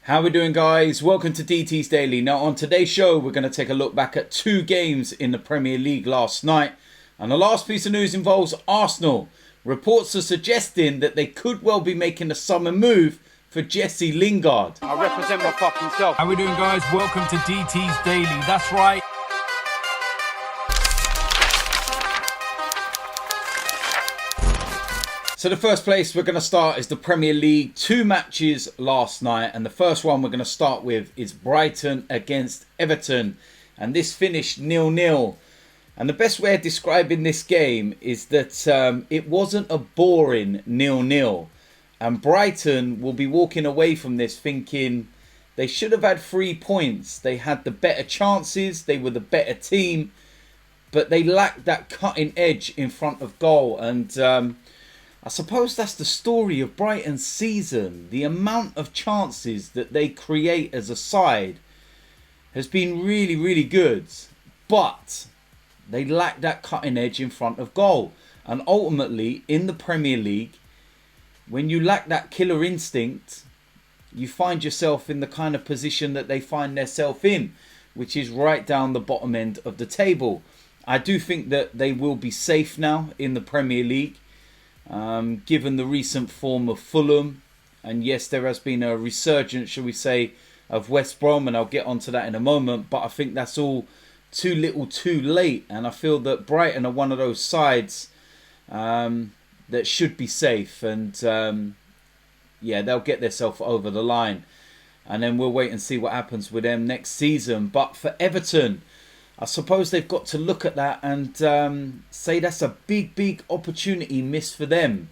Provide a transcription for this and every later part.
How we doing, guys? Welcome to DT's Daily. Now on today's show we're going to take a look back at two games in the Premier League last night, and the last piece of news involves Arsenal. Reports are suggesting that they could well be making a summer move for Jesse Lingard. I represent my fucking self. How we doing, guys? Welcome to DT's Daily. That's right. So the first place we're going to start is the Premier League. Two matches last night, and the first one we're going to start with is Brighton against Everton, and this finished 0-0. And the best way of describing this game is that it wasn't a boring 0-0, and Brighton will be walking away from this thinking they should have had 3 points. They had the better chances, they were the better team, but they lacked that cutting edge in front of goal. And I suppose that's the story of Brighton's season. The amount of chances that they create as a side has been really, really good. But they lack that cutting edge in front of goal. And ultimately, in the Premier League, when you lack that killer instinct, you find yourself in the kind of position that they find themselves in, which is right down the bottom end of the table. I do think that they will be safe now in the Premier League. Given the recent form of Fulham, and yes, there has been a resurgence, shall we say, of West Brom, and I'll get onto that in a moment, but I think that's all too little too late, and I feel that Brighton are one of those sides that should be safe, and yeah, they'll get themselves over the line, and then we'll wait and see what happens with them next season. But for Everton, I suppose they've got to look at that and say that's a big opportunity missed for them,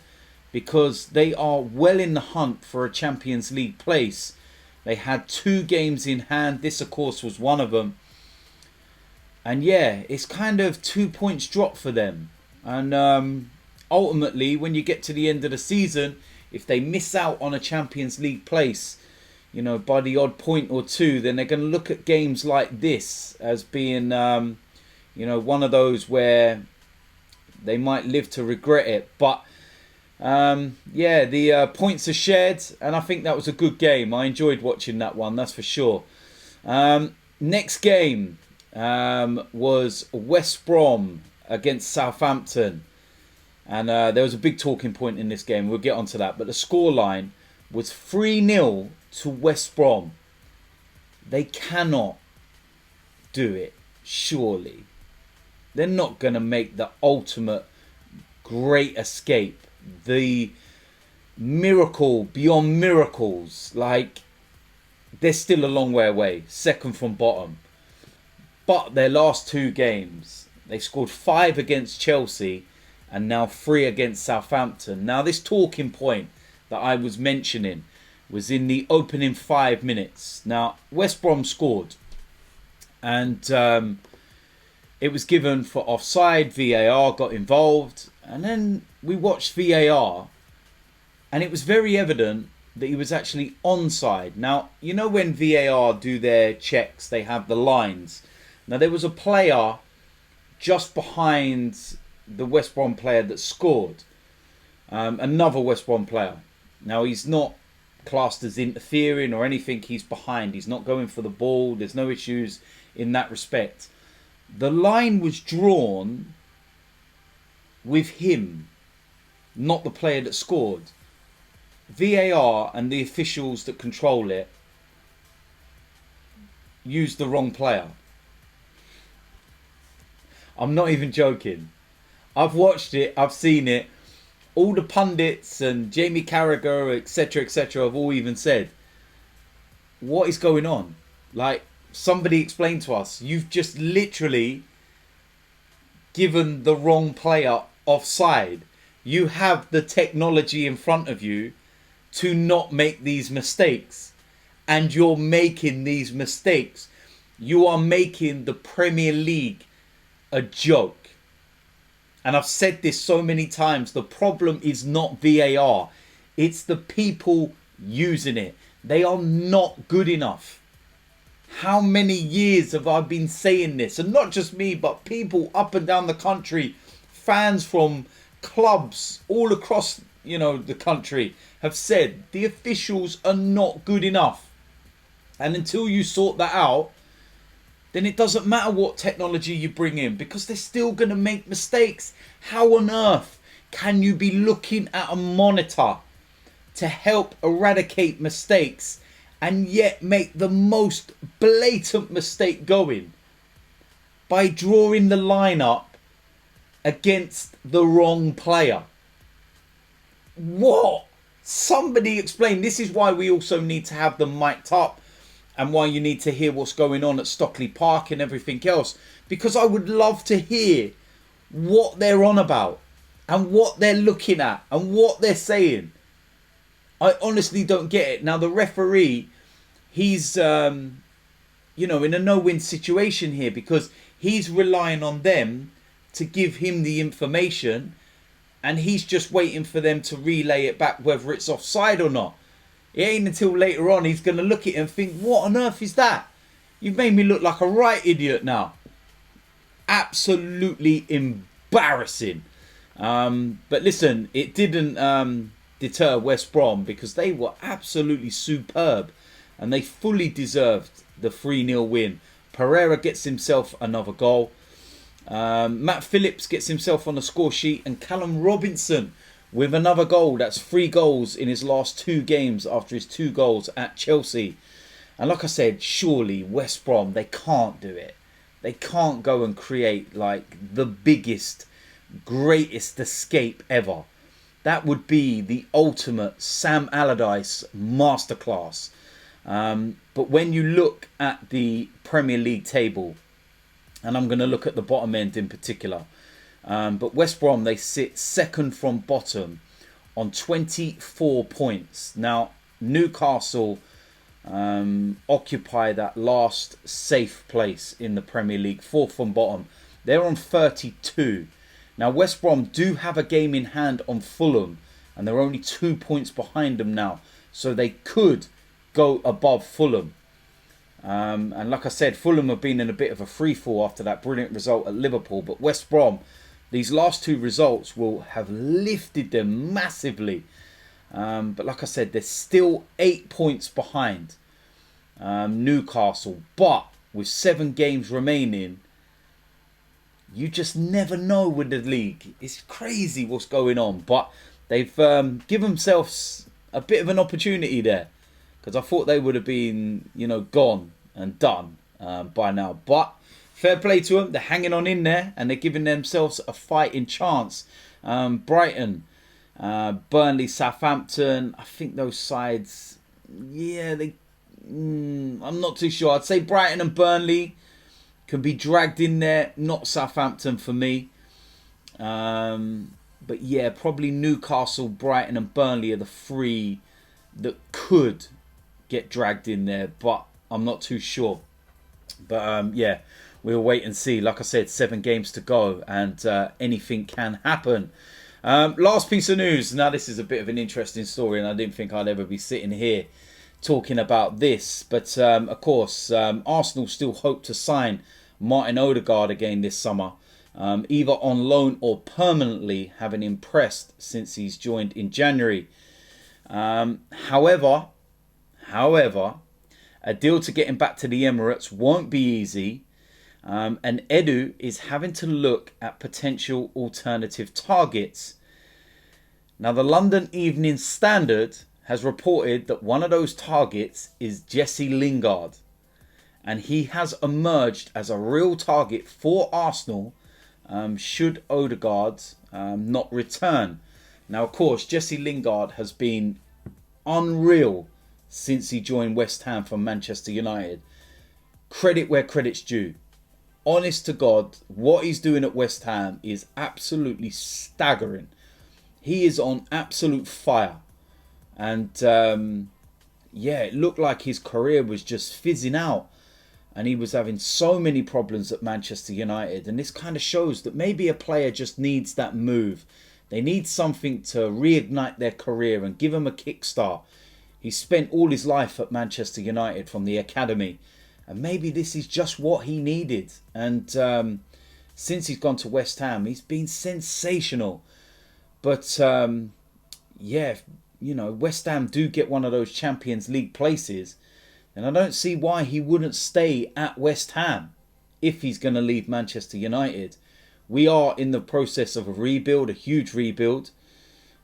because they are well in the hunt for a Champions League place. They had 2 games in hand. This, of course, was one of them. And yeah, it's kind of 2 points drop for them. And ultimately, when you get to the end of the season, if they miss out on a Champions League place, you know, by the odd point or two, then they're going to look at games like this as being, you know, one of those where they might live to regret it. But, yeah, the points are shared, and I think that was a good game. I enjoyed watching that one, that's for sure. Next game was West Brom against Southampton. And there was a big talking point in this game. We'll get onto that. But the scoreline was 3-0 to West Brom. They cannot do it, surely. They're not going to make the ultimate great escape, the miracle beyond miracles. Like, they're still a long way away, second from bottom. But their last 2 games, they scored 5 against Chelsea and now 3 against Southampton. Now, this talking point that I was mentioning was in the opening 5 minutes. Now, West Brom scored, and it was given for offside. VAR got involved, and then we watched VAR, and it was very evident that he was actually onside. Now, you know when VAR do their checks, they have the lines. Now, there was a player just behind the West Brom player that scored, another West Brom player. Now, he's not classed as interfering or anything. He's behind. He's not going for the ball. There's no issues in that respect. The line was drawn with him, not the player that scored. VAR and the officials that control it used the wrong player. I'm not even joking. I've watched it. I've seen it. All the pundits and Jamie Carragher, etc., have all even said, what is going on? Like, somebody explain to us. You've just literally given the wrong player offside. You have the technology in front of you to not make these mistakes. And you're making these mistakes. You are making the Premier League a joke. And I've said this so many times, the problem is not VAR. It's the people using it. They are not good enough. How many years have I been saying this? And not just me, but people up and down the country, fans from clubs all across, the country have said the officials are not good enough. And until you sort that out, then it doesn't matter what technology you bring in, because they're still going to make mistakes. How on earth can you be looking at a monitor to help eradicate mistakes and yet make the most blatant mistake going by drawing the lineup against the wrong player? What? Somebody explain. This is why we also need to have them mic'd up, and why you need to hear what's going on at Stockley Park and everything else, because I would love to hear what they're on about and what they're looking at and what they're saying. I honestly don't get it. Now, the referee, he's, in a no-win situation here, because he's relying on them to give him the information, and he's just waiting for them to relay it back whether it's offside or not. It ain't until later on he's going to look at it and think, what on earth is that? You've made me look like a right idiot now. Absolutely embarrassing. But listen, it didn't deter West Brom, because they were absolutely superb and they fully deserved the 3-0 win. Pereira gets himself another goal. Matt Phillips gets himself on the score sheet, and Callum Robinson with another goal. That's 3 goals in his last 2 games after his 2 goals at Chelsea. And like I said, surely West Brom, they can't do it. They can't go and create like the biggest, greatest escape ever. That would be the ultimate Sam Allardyce masterclass. But when you look at the Premier League table, and I'm going to look at the bottom end in particular, but West Brom, they sit second from bottom on 24 points. Now, Newcastle occupy that last safe place in the Premier League, fourth from bottom. They're on 32. Now, West Brom do have a game in hand on Fulham, and they're only 2 points behind them now. So they could go above Fulham. And like I said, Fulham have been in a bit of a freefall after that brilliant result at Liverpool. But West Brom, these last 2 results will have lifted them massively. But like I said, they're still 8 points behind Newcastle. But with 7 games remaining, you just never know with the league. It's crazy what's going on. But they've given themselves a bit of an opportunity there, because I thought they would have been, gone and done by now. But fair play to them. They're hanging on in there, and they're giving themselves a fighting chance. Brighton, Burnley, Southampton, I think those sides, I'm not too sure. I'd say Brighton and Burnley can be dragged in there, not Southampton for me. But yeah, probably Newcastle, Brighton and Burnley are the 3 that could get dragged in there, but I'm not too sure. But we'll wait and see. Like I said, 7 games to go, and anything can happen. Last piece of news. Now, this is a bit of an interesting story, and I didn't think I'd ever be sitting here talking about this. But of course, Arsenal still hope to sign Martin Ødegaard again this summer, either on loan or permanently, having impressed since he's joined in January. However, a deal to get him back to the Emirates won't be easy, and Edu is having to look at potential alternative targets. Now, the London Evening Standard has reported that one of those targets is Jesse Lingard, and he has emerged as a real target for Arsenal should Ødegaard not return. Now, of course, Jesse Lingard has been unreal since he joined West Ham from Manchester United. Credit where credit's due. Honest to God, what he's doing at West Ham is absolutely staggering. He is on absolute fire. And it looked like his career was just fizzing out. And he was having so many problems at Manchester United. And this kind of shows that maybe a player just needs that move. They need something to reignite their career and give him a kickstart. He spent all his life at Manchester United from the academy. And maybe this is just what he needed. And since he's gone to West Ham, he's been sensational. But West Ham do get one of those Champions League places, And I don't see why he wouldn't stay at West Ham if he's going to leave Manchester United. We are in the process of a rebuild, a huge rebuild.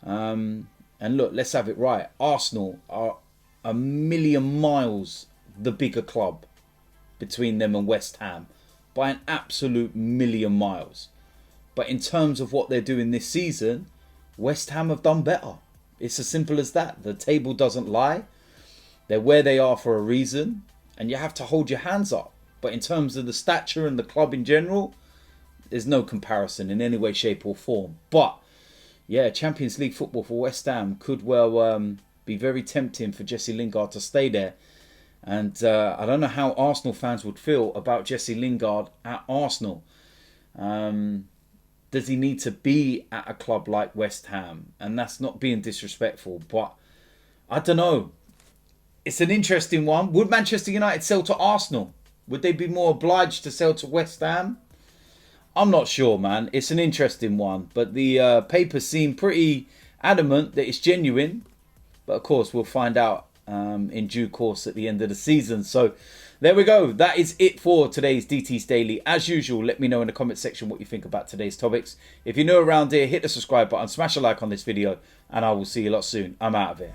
And look, let's have it right. Arsenal are a million miles the bigger club between them and West Ham. By an absolute million miles. But in terms of what they're doing this season, West Ham have done better. It's as simple as that. The table doesn't lie. They're where they are for a reason. And you have to hold your hands up. But in terms of the stature and the club in general, there's no comparison in any way, shape or form. But, yeah, Champions League football for West Ham could well be very tempting for Jesse Lingard to stay there. And I don't know how Arsenal fans would feel about Jesse Lingard at Arsenal. Does he need to be at a club like West Ham? And that's not being disrespectful, but I don't know. It's an interesting one. Would Manchester United sell to Arsenal? Would they be more obliged to sell to West Ham? I'm not sure, man. It's an interesting one. But the papers seem pretty adamant that it's genuine. But of course, we'll find out in due course at the end of the season. So there we go. That is it for today's DT's Daily. As usual, let me know in the comment section what you think about today's topics. If you're new around here, hit the subscribe button, smash a like on this video, and I will see you lot soon. I'm out of here.